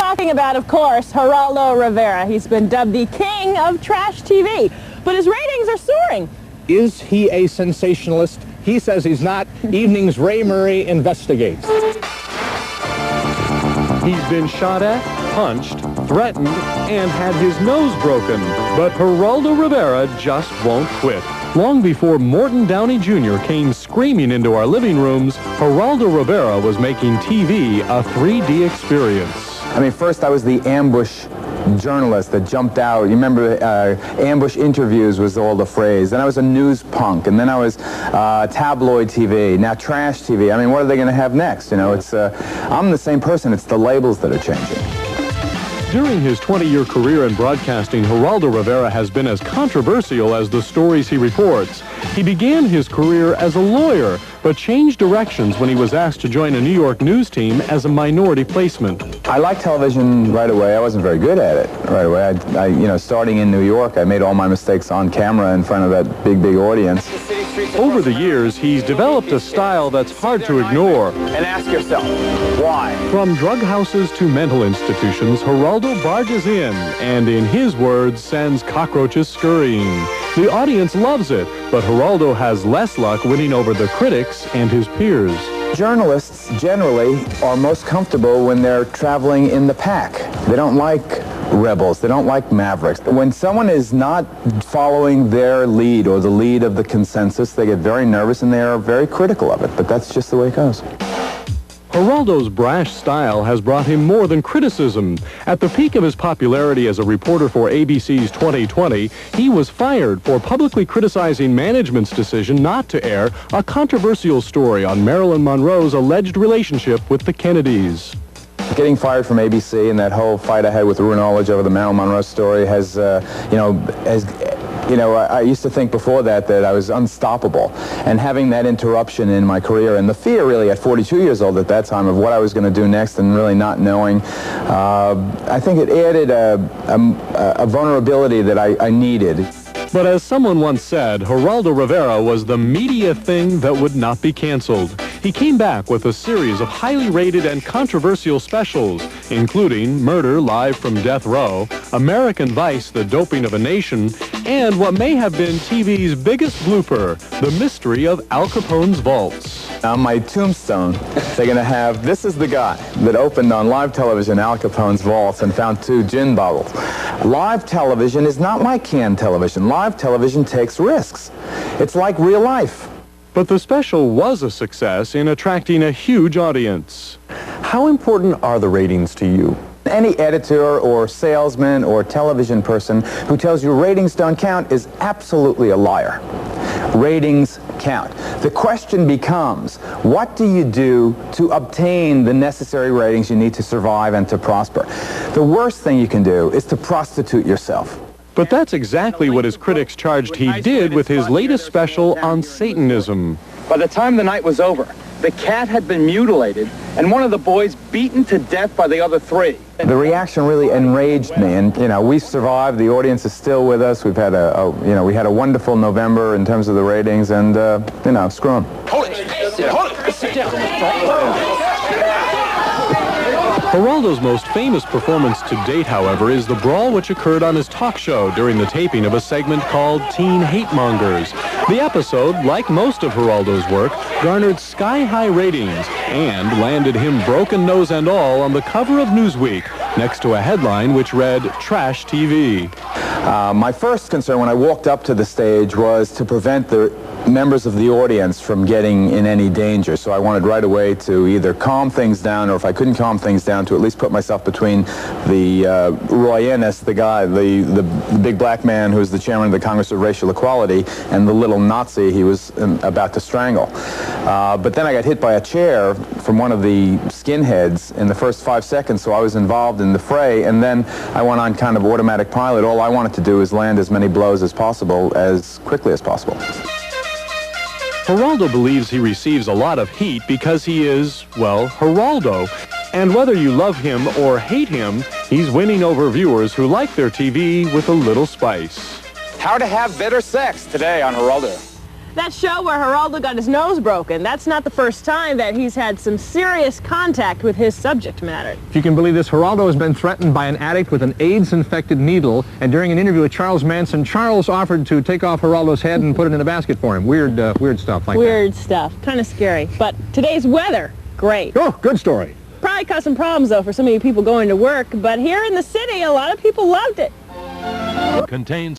talking about, of course, Geraldo Rivera. He's been dubbed the king of trash TV, but his ratings are soaring. Is he a sensationalist? He says he's not. Evening's Ray Murray investigates. He's been shot at, punched, threatened, and had his nose broken. But Geraldo Rivera just won't quit. Long before Morton Downey Jr. came screaming into our living rooms, Geraldo Rivera was making TV a 3D experience. I mean, first I was the ambush journalist that jumped out. You remember ambush interviews was all the phrase. Then I was a news punk, and then I was tabloid TV, now trash TV. I mean, what are they going to have next? You know, it's I'm the same person. It's the labels that are changing. During his 20-year career in broadcasting, Geraldo Rivera has been as controversial as the stories he reports. He began his career as a lawyer, but changed directions when he was asked to join a New York news team as a minority placement. I liked television right away. I wasn't very good at it right away. You know, starting in New York, I made all my mistakes on camera in front of that big audience. Over the years, he's developed a style that's hard to ignore. And ask yourself, why? From drug houses to mental institutions, Geraldo barges in and, in his words, sends cockroaches scurrying. The audience loves it, but Geraldo has less luck winning over the critics and his peers. Journalists generally are most comfortable when they're traveling in the pack. They don't like rebels. They don't like mavericks. When someone is not following their lead or the lead of the consensus, they get very nervous and they are very critical of it. But that's just the way it goes. Geraldo's brash style has brought him more than criticism. At the peak of his popularity as a reporter for ABC's 2020, he was fired for publicly criticizing management's decision not to air a controversial story on Marilyn Monroe's alleged relationship with the Kennedys. Getting fired from ABC and that whole fight I had with Rue Knowledge over the Marilyn Monroe story has, I used to think before that I was unstoppable. And having that interruption in my career and the fear really at 42 years old at that time of what I was going to do next and really not knowing, I think it added a vulnerability that I needed. But as someone once said, Geraldo Rivera was the media thing that would not be canceled. He came back with a series of highly rated and controversial specials, including Murder Live from Death Row, American Vice, The Doping of a Nation, and what may have been TV's biggest blooper, The Mystery of Al Capone's Vaults. On my tombstone, they're going to have, this is the guy that opened on live television Al Capone's vaults and found 2 gin bottles. Live television is not like canned television. Live television takes risks. It's like real life. But the special was a success in attracting a huge audience. How important are the ratings to you? Any editor or salesman or television person who tells you ratings don't count is absolutely a liar. Ratings count. The question becomes, what do you do to obtain the necessary ratings you need to survive and to prosper? The worst thing you can do is to prostitute yourself. But that's exactly what his critics charged he did with his latest special on Satanism. By the time the night was over, the cat had been mutilated and one of the boys beaten to death by the other 3. The reaction really enraged me, and we survived. The audience is still with us. We've had we had a wonderful November in terms of the ratings, and screw them. Hold it. Sit down. Geraldo's most famous performance to date, however, is the brawl which occurred on his talk show during the taping of a segment called Teen Hate Mongers. The episode, like most of Geraldo's work, garnered sky-high ratings and landed him broken nose and all on the cover of Newsweek, next to a headline which read, Trash TV. My first concern when I walked up to the stage was to prevent the members of the audience from getting in any danger. So I wanted right away to either calm things down, or if I couldn't calm things down, to at least put myself between the Roy Ennis, the guy, the big black man who's the chairman of the Congress of Racial Equality, and the little Nazi he was about to strangle. But then I got hit by a chair from one of the skinheads in the first 5 seconds, so I was involved in the fray, and then I went on kind of automatic pilot. All I wanted to do is land as many blows as possible, as quickly as possible. Geraldo believes he receives a lot of heat because he is, well, Geraldo. And whether you love him or hate him, he's winning over viewers who like their TV with a little spice. How to have better sex today on Geraldo. That show where Geraldo got his nose broken, that's not the first time that he's had some serious contact with his subject matter. If you can believe this, Geraldo has been threatened by an addict with an AIDS-infected needle, and during an interview with Charles Manson, Charles offered to take off Geraldo's head and put it in a basket for him. Weird stuff like that. Weird stuff. Kind of scary. But today's weather, great. Oh, good story. Probably caused some problems, though, for some of you people going to work, but here in the city, a lot of people loved it. Contains